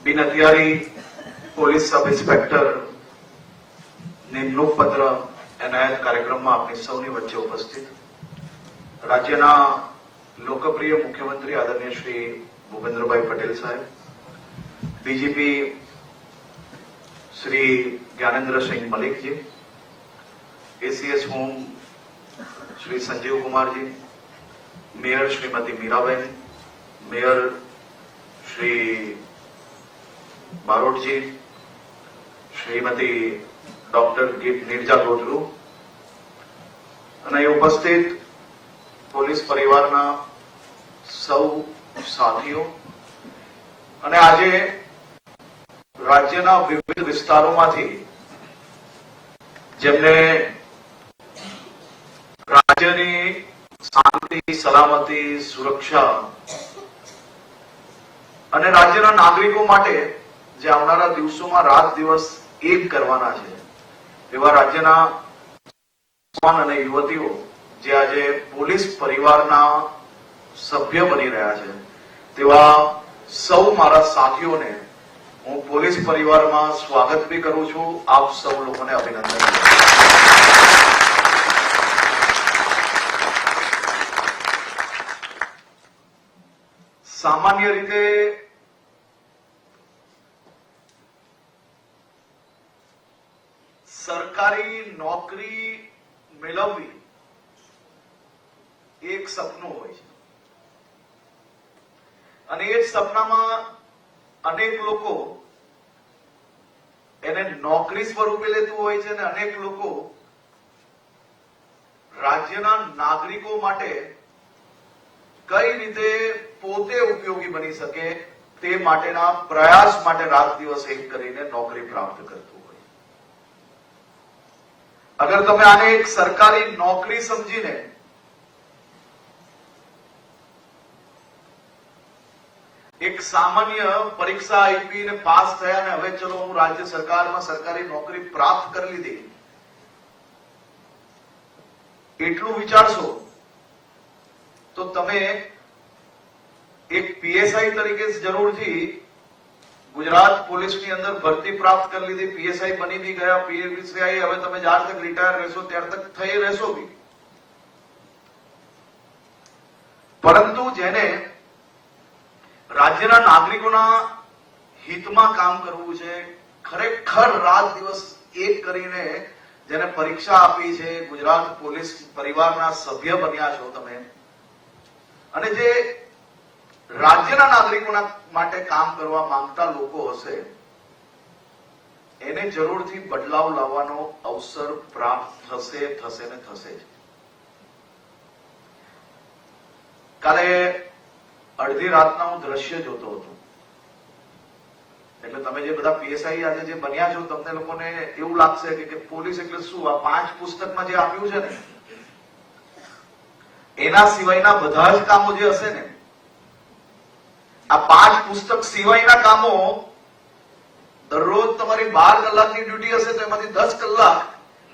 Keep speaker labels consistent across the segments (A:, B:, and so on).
A: બિન હથિયારી police sub inspector નિમણૂક પત્ર એનાયત કાર્યક્રમમાં આપણી સૌની વચ્ચે ઉપસ્થિત રાજ્યના લોકપ્રિય મુખ્યમંત્રી આદરણીય શ્રી ભૂપેન્દ્રભાઈ પટેલ સાહેબ, ડીજીપી શ્રી જ્ઞાનેન્દ્રસિંહ Malikji, ACS home Shri Sanjeev Kumarji, mayor Shrimati Meeraben, mayor Shri Barotji, Shrimati doctor Neerja Gotru અને ઉપસ્થિત પોલીસ પરિવારના સૌ સાથીઓ અને આજે રાજ્યના વિવિધ વિસ્તારોમાંથી જેમને રાજ્યની શાંતિ, સલામતી, સુરક્ષા અને રાજ્યના નાગરિકો માટે જે આવનારા દિવસોમાં રાત દિવસ એક કરવાના છે એવા રાજ્યના યુવાન અને યુવતીઓ જે આજે પોલીસ પરિવારના સભ્ય બની રહ્યા છે તેવા સૌ મારા સાથીઓને હું પોલીસ પરિવારમાં સ્વાગત બી કરું છું. આપ સૌ લોકોને અભિનંદન. સામાન્ય રીતે સરકારી નોકરી મેળવવી એક સપનું હોય છે અને એ સપનામાં અનેક લોકો એને નોકરી સ્વરૂપે લેતું હોય છે અને અનેક લોકો રાજ્યના નાગરિકો માટે કઈ રીતે પોતે ઉપયોગી બની શકે તે માટેના પ્રયાસ માટે રાત દિવસ એક કરીને નોકરી પ્રાપ્ત કરતું હોય. અગર તમે આને એક સરકારી નોકરી સમજીને એક સામાન્ય પરીક્ષા આપી ને પાસ થયા ને હવે ચલો હું રાજ્ય સરકારમાં સરકારી નોકરી પ્રાપ્ત કરી લીધી એટલું વિચારશો તો તમે એક પીએસઆઈ તરીકે જરૂરથી ગુજરાત પોલીસની અંદર ભરતી પ્રાપ્ત કરી લીધી, પીએસઆઈ બની બી ગયા, પીએસઆઈ હવે તમે જ્યાર તક રિટાયર રહેશો ત્યાર તક થઈ રહેશો બી. પરંતુ જેને રાજ્યના નાગરિકોના હિતમાં કામ કરવું છે, ખરેખર રાત દિવસ એક કરીને જેને પરીક્ષા આપી છે, ગુજરાત પોલીસ પરિવારના સભ્ય બન્યા છો તમે અને જે રાજ્યના નાગરિકોના માટે કામ કરવા માંગતા લોકો હશે એને જરૂરથી બદલાવ લાવવાનો અવસર પ્રાપ્ત થશે ને થશે જ. કાલે અડધી રાતના હું દ્રશ્ય જોતો હતો એટલે તમે જે બધા પીએસઆઈ આજે જે બન્યા છો તમને લોકોને એવું લાગશે કે પોલીસ એટલે શું, આ 5 પુસ્તકમાં જે આપ્યું છે ને એના સિવાયના બધા જ કામો જે હશે ને, આ 5 પુસ્તક સિવાયના કામો દરરોજ તમારી 12 કલાકની ડ્યુટી હશે તો એમાંથી 10 કલાક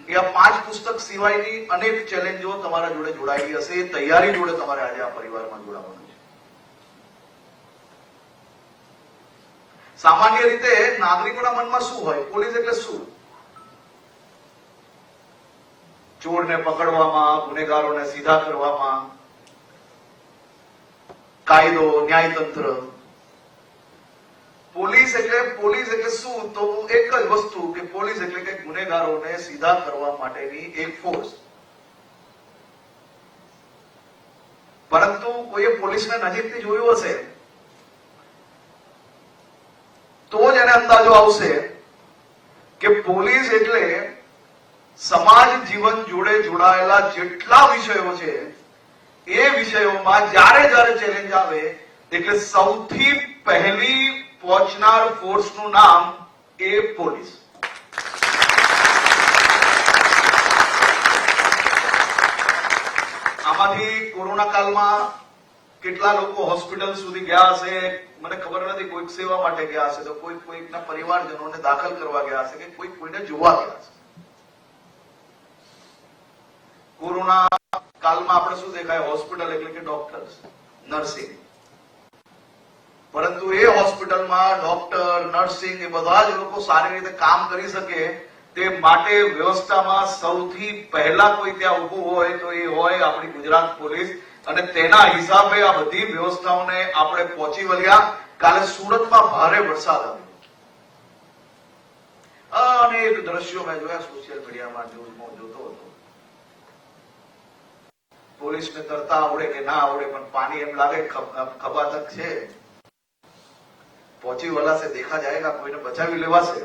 A: એ આ 5 પુસ્તક સિવાયની અનેક ચેલેન્જો તમારા જોડે જોડાયેલી હશે. એ તૈયારી જોડે તમારે આજે આ પરિવારમાં જોડાવાનું છે. સામાન્ય રીતે નાગરિકોના મનમાં શું હોય, પોલીસ એટલે શું? ચોરને પકડવામાં, ગુનેગારોને સીધા કરવામાં, કાયદો, ન્યાયતંત્ર. પોલીસ એટલે શું? તો એક જ વસ્તુ કે પોલીસ એટલે કે ગુનેગારોને સીધા કરવા માટેની એક ફોર્સ. પરંતુ કોઈએ પોલીસને નજીકથી જોયું હશે તો જ એને અંદાજો આવશે કે પોલીસ એટલે સમાજ જીવન જોડે જોડાયેલા જેટલા વિષયો છે એ વિષયોમાં જ્યારે ચેલેન્જ આવે એટલે સૌથી પહેલી પહોંચનાર ફોર્સનું નામ એ પોલીસ. આમાંથી કોરોના કાળમાં કેટલા લોકો હોસ્પિટલ સુધી ગયા હશે મને ખબર નથી. કોઈક સેવા માટે ગયા હશે તો કોઈકના પરિવારજનોને દાખલ કરવા ગયા હશે કે કોઈને જોવા ગયા હશે. કોરોના કાળમાં આપણે શું દેખાય? હોસ્પિટલ એટલે કે ડોક્ટર્સ, નર્સિંગ. પરંતુ એ હોસ્પિટલમાં ડોક્ટર, નર્સિંગ એ બધા જ લોકો સારી રીતે કામ કરી શકે તે માટે વ્યવસ્થામાં સૌથી પહેલા કોઈ ત્યાં ઊભું હોય તો એ હોય આપણી ગુજરાત પોલીસ, અને તેના હિસાબે આ બધી વ્યવસ્થાઓને આપણે પહોંચી વળ્યા. કાલે સુરતમાં ભારે વરસાદ આવ્યો, અનેક દ્રશ્યો મેં જોયા સોશિયલ મીડિયામાં, ન્યૂઝમાં જોતો હતો. પોલીસને તરતા આવડે કે ના આવડે, પણ પાણી એમ લાગે ખભા તક છે, પહોંચી વળાશે, દેખા જાયગા, કોઈને બચાવી લેવાશે.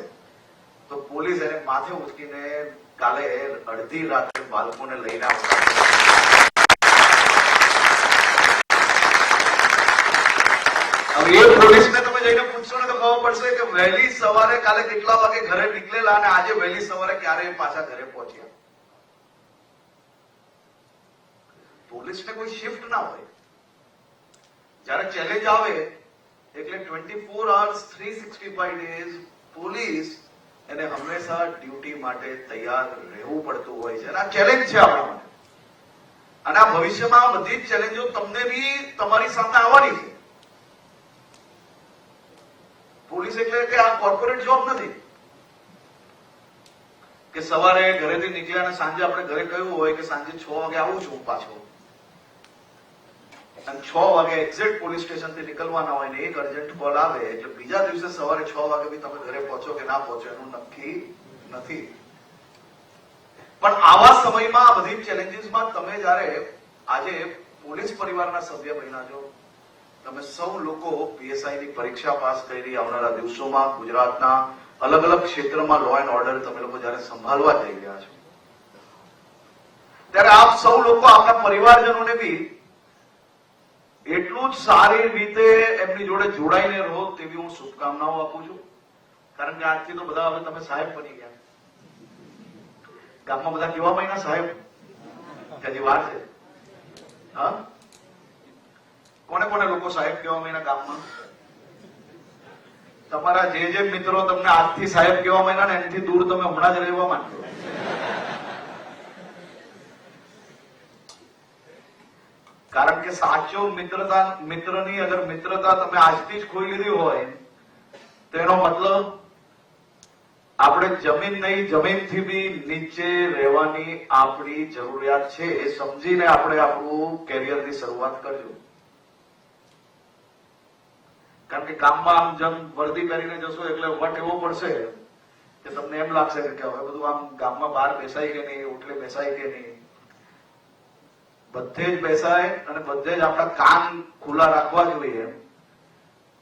A: તો પોલીસ એને માથે ઉચકીને કાલે અડધી રાત્રે બાળકોને લઈને આવતા. હવે એ પોલીસને તમે જઈને પૂછશો ને તો ખબર પડશે કે વહેલી સવારે કાલે કેટલા વાગે ઘરે નીકળેલા અને આજે વહેલી સવારે ક્યારે પાછા ઘરે પહોંચ્યા. પોલીસને કોઈ શિફ્ટ ના હોય. જયારે ચેલેન્જ આવે એટલે 24 hours 365 days પોલીસ એને હંમેશા ડ્યુટી માટે તૈયાર રહેવું પડતું હોય છે. અને આ ચેલેન્જ છે આપણા માટે, અને આ ભવિષ્યમાં બધી જ ચેલેન્જો તમને બી તમારી સામે આવવાની છે. પોલીસ એટલે કે આ કોર્પોરેટ જોબ નથી કે સવારે ઘરેથી નીકળ્યા અને સાંજે આપણે ઘરે કહ્યું હોય કે સાંજે 6 વાગે આવું છું પાછો, અને 6 વાગે એક્ઝેક્ટ પોલીસ સ્ટેશન થી નીકળવાના હોય ને એક અર્જન્ટ કોલ આવે એટલે બીજા દિવસે સવારે 6 વાગે બી તમે ઘરે પહોંચો કે ના પહોંચો એનું નક્કી નથી. પણ આવા સમયમાં આ બધી ચેલેન્જીસમાં તમે જયારે આજે પોલીસ પરિવારના સભ્ય બન્યા છો, તમે સૌ લોકો પીએસઆઈ ની પરીક્ષા પાસ કરી આવનારા દિવસોમાં ગુજરાતના અલગ અલગ ક્ષેત્રમાં લો એન્ડ ઓર્ડર તમે લોકો જયારે સંભાળવા જઈ રહ્યા છો, ત્યારે આપ સૌ લોકો આપણા પરિવારજનોને બી એટલું જ સારી રીતે એમની જોડે જોડાઈને રહો તેવી હું શુભકામનાઓ આપું છું. કારણ કે આજથી તો બધા હવે તમે સાહેબ બની ગયા. ગામમાં બધા કેવા મહિના સાહેબ હજી વાર છે? હા, કોને કોને લોકો સાહેબ કેવા મહિના ગામમાં? તમારા જે મિત્રો તમને આજથી સાહેબ કેવા મહિના ને એનાથી દૂર તમે હમણાં જ રહેવા માંગો. કારણ કે સાચો મિત્રની અગર મિત્રતા તમે આજથી જ ખોઈ લીધી હોય તો એનો મતલબ આપણે જમીન નહીં, જમીનથી બી નીચે રહેવાની આપણી જરૂરિયાત છે એ સમજીને આપણે આપણું કેરિયરની શરૂઆત કરજો. કારણ કે ગામમાં આમ જેમ વર્દી પહેરીને જશો એટલે વટ એવો પડશે કે તમને એમ લાગશે કે હવે બધું આમ ગામમાં બહાર બેસાય કે નહીં, ઓટલે બેસાય કે નહીં. બધે જ બેસાય અને બધે જ આપણા કાન ખુલ્લા રાખવા જોઈએ,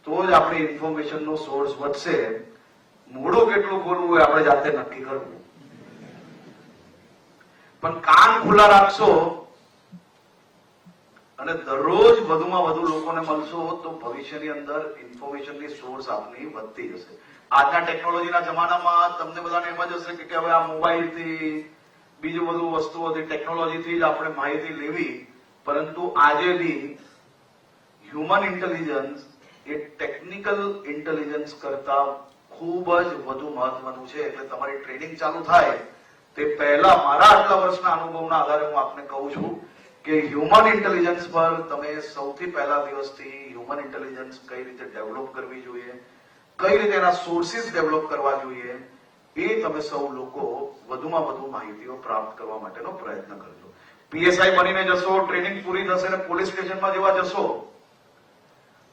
A: તો જ આપણી ઇન્ફોર્મેશનનો સોર્સ વધશે. મોઢું કેટલું ખોલવું હોય આપણે જાતે નક્કી કરવું, પણ કાન ખુલ્લા રાખશો અને દરરોજ વધુમાં વધુ લોકોને મળશો તો ભવિષ્યની અંદર ઇન્ફોર્મેશનની સોર્સ આપની વધતી જશે. આજના ટેકનોલોજીના જમાનામાં તમને બધાને એમ જ હશે કે હવે આ મોબાઈલથી બીજું બધું વસ્તુઓથી ટેકનોલોજીથી જ આપણે માહિતી લેવી, પરંતુ આજે બી હ્યુમન ઇન્ટેલિજન્સ એ ટેકનિકલ ઇન્ટેલિજન્સ કરતા ખૂબ જ વધુ મહત્વનું છે. એટલે તમારી ટ્રેનિંગ ચાલુ થાય તે પહેલા મારા આટલા વર્ષના અનુભવના આધારે હું આપને કહું છું કે હ્યુમન ઇન્ટેલિજન્સ પર તમે સૌથી પહેલા દિવસથી હ્યુમન ઇન્ટેલિજન્સ કઈ રીતે ડેવલપ કરવી જોઈએ, કઈ રીતે એના સોર્સિસ ડેવલપ કરવા જોઈએ, એ તમે સૌ લોકો વધુમાં વધુ માહિતીઓ પ્રાપ્ત કરવા માટેનો પ્રયત્ન કરજો. પીએસઆઈ બનીને જશો, ટ્રેનિંગ પૂરી થશે ને પોલીસ સ્ટેશનમાં જેવા જશો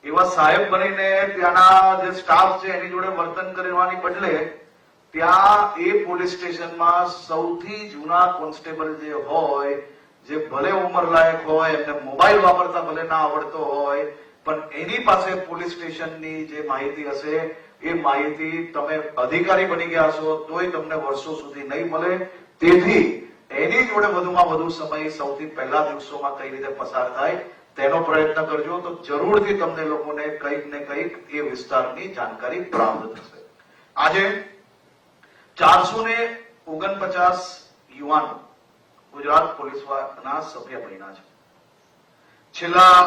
A: એવા સાહેબ બનીને ત્યાંના જે સ્ટાફ છે એની જોડે વર્તન કરવાની બદલે ત્યાં એ પોલીસ સ્ટેશનમાં સૌથી જૂના કોન્સ્ટેબલ જે હોય, જે ભલે ઉંમરલાયક હોય, એમને મોબાઈલ વાપરતા ભલે ના આવડતો હોય, પણ એની પાસે પોલીસ સ્ટેશનની જે માહિતી હશે એ માહિતી તમે અધિકારી બની ગયા છો તોય તમને વર્ષો સુધી નહીં મળે. તેથી એની જોડે વધુમાં વધુ સમય સૌથી પહેલા દિવસોમાં કઈ રીતે પસાર થાય તેનો પ્રયત્ન કરજો, તો જરૂરથી તમને લોકોને કંઈક ને કંઈક એ વિસ્તારની જાણકારી પ્રાપ્ત થશે. આજે 449 યુવાનો ગુજરાત પોલીસના સભ્ય બન્યા છે. છેલ્લા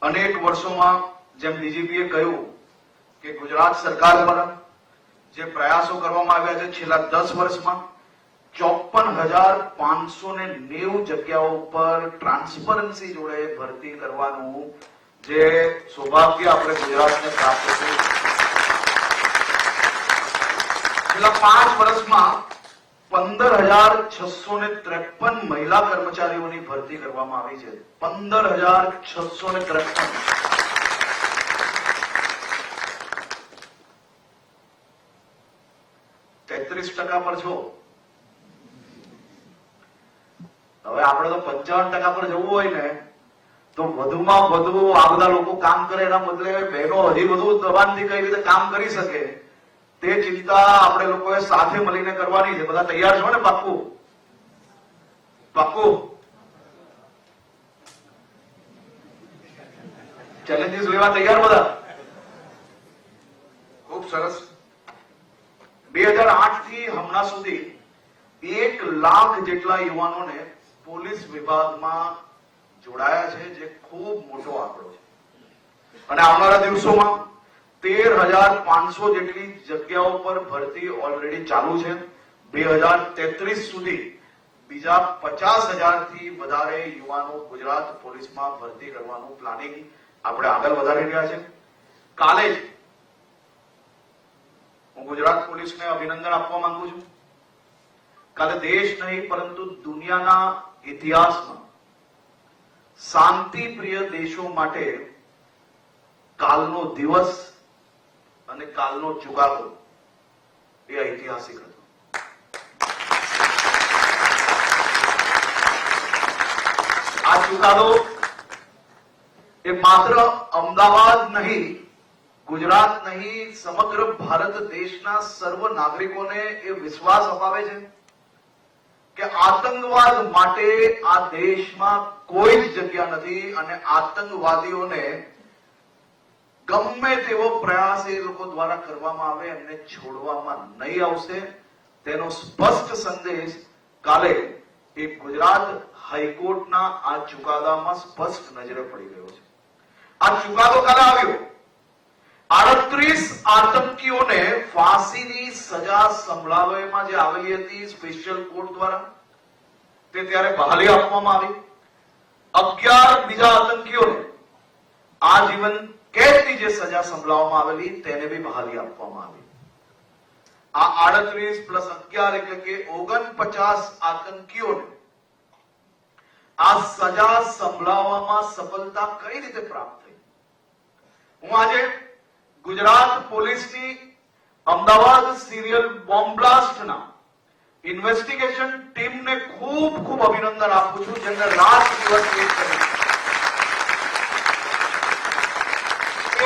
A: અનેક વર્ષોમાં જેમ ડીજીપીએ કહ્યું કે ગુજરાત સરકાર દ્વારા જે પ્રયાસો કરવામાં આવ્યા છે છેલ્લા 10 વર્ષમાં 54,590 જગ્યાઓ પર ટ્રાન્સપરન્સી જોડે ભરતી કરવાનું જે સૌભાગ્ય આપણે ગુજરાતને પ્રાપ્ત થયું. છેલ્લા 5 વર્ષમાં 15,653 મહિલા કર્મચારીઓની ભરતી કરવામાં આવી છે. 15,653. પર છો. હવે આપણે તો 55% પર જવું હોય ને તો વધુમાં વધુ આ બધા લોકો કામ કરે એના બદલે બહેનો હજી વધુ દબાણથી કઈ રીતે કામ કરી શકે તે ચિંતા આપણે લોકોએ સાથે મળીને કરવાની છે. બધા તૈયાર છો ને? પાક્કું પાક્કું? ચેલેન્જીસ લેવા તૈયાર બધા? ખૂબ સરસ. 2008 થી હમણાં સુધી 1 લાખ જેટલા યુવાનોને પોલીસ વિભાગમાં જોડાયા છે, જે ખૂબ મોટો આંકડો છે. અને આવનારા દિવસોમાં 13,500 જેટલી જગ્યાઓ પર ભરતી ઓલરેડી ચાલુ છે. 2033 સુધી બીજા 50,000 થી વધારે યુવાનો ગુજરાત પોલીસમાં ભરતી કરવાનું પ્લાનિંગ આપણે આગળ વધારી રહ્યા છે. કાલે જ હું ગુજરાત પોલીસને અભિનંદન આપવા માંગુ છું. કાલે દેશ નહીં પરંતુ દુનિયાના ઇતિહાસમાં શાંતિપ્રિય દેશો માટે કાલનો દિવસ અને કાલનો ચુકાદો એ ઐતિહાસિક હતો. આ ચુકાદો એ માત્ર અમદાવાદ નહીં, ગુજરાત નહીં, સમગ્ર ભારત દેશના સર્વ નાગરિકોને એ વિશ્વાસ અપાવે છે કે આતંકવાદ માટે આ દેશમાં કોઈ જ જગ્યા નથી અને આતંકવાદીઓને ગમે તેવો પ્રયાસ એ લોકો દ્વારા કરવામાં આવે એમને છોડવામાં નહીં આવશે. તેનો સ્પષ્ટ સંદેશ કાલે એ ગુજરાત હાઈકોર્ટના આ ચુકાદામાં સ્પષ્ટ નજરે પડી ગયો છે. આ ચુકાદો કાલે આવ્યો. 38 આતંકીઓને ફાંસીની સજા સંભળાવવામાં જે આવેલી હતી સ્પેશિયલ કોર્ટ દ્વારા, તે ત્યારે બહાલી આપવામાં આવી. 11 બીજા આતંકીઓને આજીવન કેદની જે સજા સંભળાવવામાં આવેલી તેને બી બહાલી આપવામાં આવી. આ 38 પ્લસ 11 એટલે કે 49 આતંકીઓને આ સજા સંભળાવવામાં સફળતા કઈ રીતે પ્રાપ્ત થઈ? હું આજે ગુજરાત પોલીસની અમદાવાદ સિરિયલ બોમ્બ બ્લાસ્ટના ઇન્વેસ્ટિગેશન ટીમને ખૂબ ખૂબ અભિનંદન આપું છું, જેમને રાત દિવસ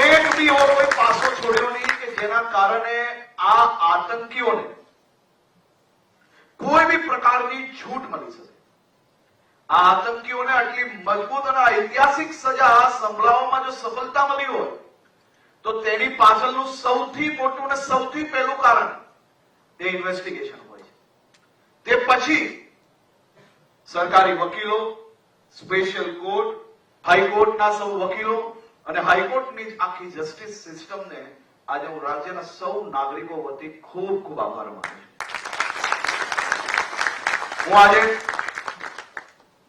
A: એક બી એવો કોઈ પાસો છોડ્યો નહીં કે જેના કારણે આ આતંકીઓને કોઈ બી પ્રકારની છૂટ મળી શકે. આ આતંકીઓને આટલી મજબૂત અને ઐતિહાસિક સજા સંભળાવવામાં જો સફળતા મળી હોય તો તેની પાછળનું સૌથી મોટું અને સૌથી પહેલું કારણ એ ઇન્વેસ્ટિગેશન હોય છે. તે પછી સરકારી વકીલો, સ્પેશિયલ કોર્ટ, હાઈકોર્ટના સૌ વકીલો અને હાઈકોર્ટની જ આખી જસ્ટિસ સિસ્ટમને આજે હું રાજ્યના સૌ નાગરિકો વતી ખૂબ ખૂબ આભાર માનું છું. હું આજે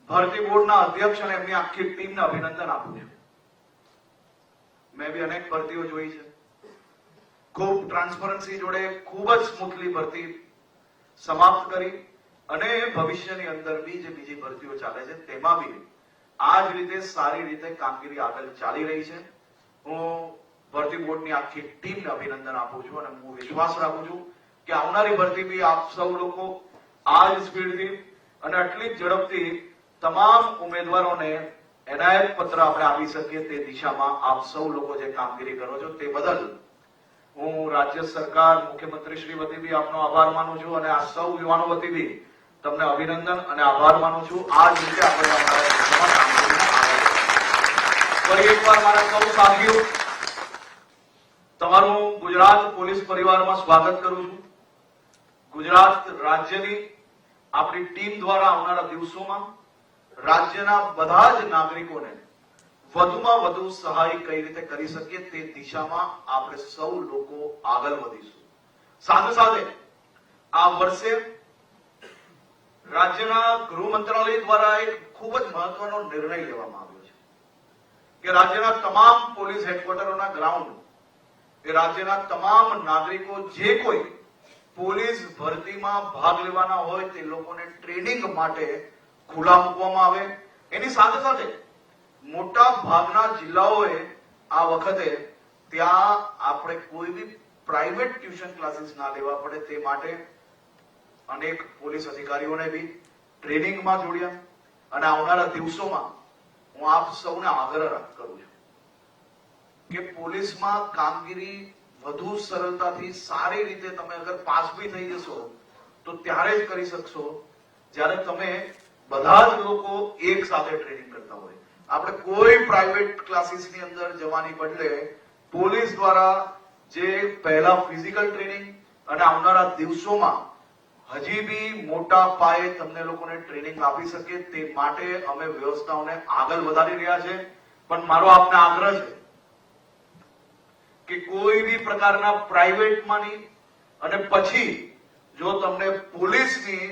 A: ભરતી બોર્ડના અધ્યક્ષ અને એમની આખી ટીમને અભિનંદન આપું છું. મેં બી અનેક ભરતીઓ જોઈ છે. ખૂબ ટ્રાન્સપરન્સી જોડે ખૂબ જ સ્મૂથલી ભરતી સમાપ્ત કરી અને ભવિષ્યની અંદર બી જે બીજી ભરતીઓ ચાલે છે તેમાં બી આ જ રીતે સારી રીતે કામગીરી આગળ ચાલી રહી છે. હું ભરતી બોર્ડની આખી ટીમને અભિનંદન આપું છું અને હું વિશ્વાસ રાખું છું કે આવનારી ભરતી બી આપ સૌ લોકો આ જ સ્પીડથી અને આટલી જ ઝડપથી તમામ ઉમેદવારોને એનાયત પત્ર આપણે આપી શકીએ તે દિશામાં આપ સૌ લોકો જે કામગીરી કરો છો તે બદલ હું રાજ્ય સરકાર, મુખ્યમંત્રી શ્રી વતી બી આપનો આભાર માનું છું અને આ સૌ યુવાનો વતી બી તમને અભિનંદન અને આભાર માનું છું. આ જ રીતે આપણે ફરી એકવાર મારા સૌ સાથીઓ તમારું ગુજરાત પોલીસ પરિવારમાં સ્વાગત કરું છું. ગુજરાત રાજ્યની આપણી ટીમ દ્વારા આવનારા દિવસોમાં રાજ્યના બધા જ નાગરિકોને વધુમાં વધુ સહાય કઈ રીતે કરી શકીએ તે દિશામાં આપણે સૌ લોકો આગળ વધીશું. સાથે સાથે આ વર્ષે રાજ્યના ગૃહ મંત્રાલય દ્વારા એક ખૂબ જ મહત્વનો નિર્ણય લેવામાં આવ્યો છે. કે રાજ્યના તમામ પોલીસ હેડક્વાર્ટરોના ગ્રાઉન્ડ એ રાજ્યના તમામ નાગરિકો જે કોઈ પોલીસ ભરતીમાં ભાગ લેવાના હોય તે લોકોને ટ્રેનિંગ માટે ખુલ્લા મૂકવામાં આવે. એની સાથે સાથે મોટા ભાગના જિલ્લાઓએ આ વખતે ત્યાં આપણે કોઈ બી પ્રાઇવેટ ટ્યુશન ક્લાસીસ ના લેવા પડે તે માટે અનેક પોલીસ અધિકારીઓને બી ટ્રેનિંગમાં જોડ્યા. અને આવનારા દિવસોમાં હું આપ સૌને આગ્રહ કરું છું કે પોલીસમાં કામગીરી વધુ સરળતાથી સારી રીતે તમે અગર પાસ બી થઈ જશો તો ત્યારે જ કરી શકશો જ્યારે તમે બધા જ લોકો એક સાથે ટ્રેનિંગ કરતા હોય. આપણે કોઈ પ્રાઇવેટ ક્લાસીસની અંદર જવાની બદલે પોલીસ દ્વારા જે પહેલા ફિઝિકલ ટ્રેનિંગ અને આવનારા દિવસોમાં હજી બી મોટા પાયે તમને લોકોને ટ્રેનિંગ આપી શકે તે માટે અમે વ્યવસ્થાઓને આગળ વધારી રહ્યા છે. પણ મારો આપને આગ્રહ છે કે કોઈ બી પ્રકારના પ્રાઇવેટમાં નહીં અને પછી જો તમને પોલીસની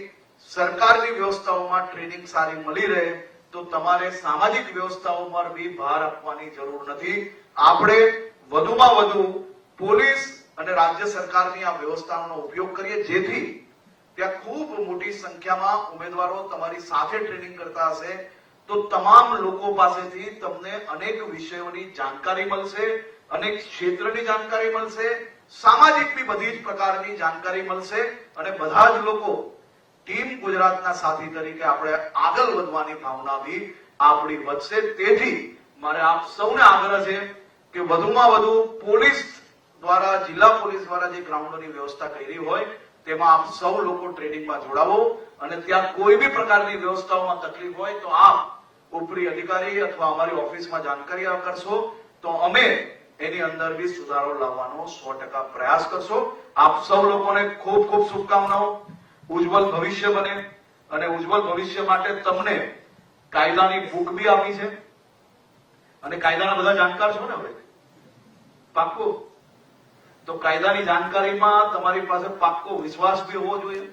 A: સરકારની વ્યવસ્થાઓમાં ટ્રેનિંગ સારી મળી રહે તો તમારે સામાજિક વ્યવસ્થાઓમાં બી ભાર આપવાની જરૂર નથી. આપણે વધુમાં વધુ પોલીસ અને રાજ્ય સરકારની આ વ્યવસ્થાનો ઉપયોગ કરીએ જેથી ત્યાં ખૂબ મોટી સંખ્યામાં ઉમેદવારો તમારી સાથે ટ્રેનિંગ કરતા હશે તો તમામ લોકો પાસેથી તમને અનેક વિષયોની જાણકારી મળશે, અનેક ક્ષેત્રની જાણકારી મળશે, સામાજિકની બધી જ પ્રકારની જાણકારી મળશે અને બધા જ લોકો ટીમ ગુજરાતના સાથી તરીકે આપણે આગળ વધવાની ભાવના બી આપણી વધશે. તેથી મારે આપ સૌને આગ્રહ છે કે વધુમાં વધુ પોલીસ દ્વારા, જિલ્લા પોલીસ દ્વારા જે ગ્રાઉન્ડોની વ્યવસ્થા કરી હોય તેમાં આપ સૌ લોકો ટ્રેનિંગમાં જોડાવો અને ત્યાં કોઈ બી પ્રકારની વ્યવસ્થાઓમાં તકલીફ હોય તો આપ ઉપરી અધિકારી અથવા અમારી ઓફિસમાં જાણકારી કરશો તો અમે એની અંદર બી સુધારો લાવવાનો 100% પ્રયાસ કરશો. આપ સૌ લોકોને ખૂબ ખૂબ શુભકામનાઓ. ઉજ્જવલ ભવિષ્ય બને અને ઉજ્જવલ ભવિષ્ય માટે તમને કાયદાની બુક બી આપી છે અને કાયદાના બધા જાણકાર છો ને હવે પાક્કું? તો કાયદાની જાણકારીમાં તમારી પાસે પાક્કો વિશ્વાસ બી હોવો જોઈએ.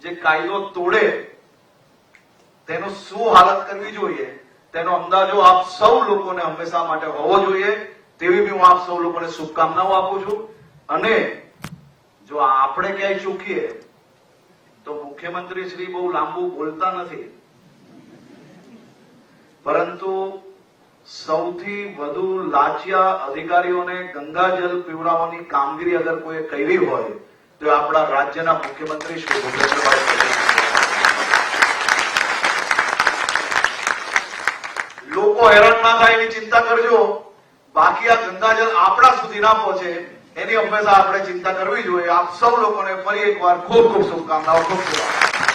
A: જે કાયદો તોડે તેનો શું હાલત કરવી જોઈએ તેનો અંદાજો આપ સૌ લોકોને હંમેશા માટે હોવો જોઈએ. તેવી બી હું આપ સૌ લોકોને શુભકામનાઓ આપું છું. અને જો આપણે ક્યાંય ચૂકીએ તો મુખ્યમંત્રી શ્રી બહુ લાંબુ બોલતા નથી, પરંતુ સૌથી વધુ લાચિયા અધિકારીઓને ગંગાજળ પીવડાવવાની કામગીરી અગર કોઈ કરી હોય તો આપણા રાજ્યના મુખ્યમંત્રી શ્રી ભૂપેન્દ્રભાઈ પટેલ. લોકો હેરાન ના થાય એની ચિંતા કરજો, બાકી આ ગંગાજળ આપણા સુધી ના પહોંચે એની હંમેશા આપણે ચિંતા કરવી જોઈએ. આપ સૌ લોકોને ફરી એકવાર ખૂબ ખૂબ શુભકામનાઓ. ખૂબ ખૂબ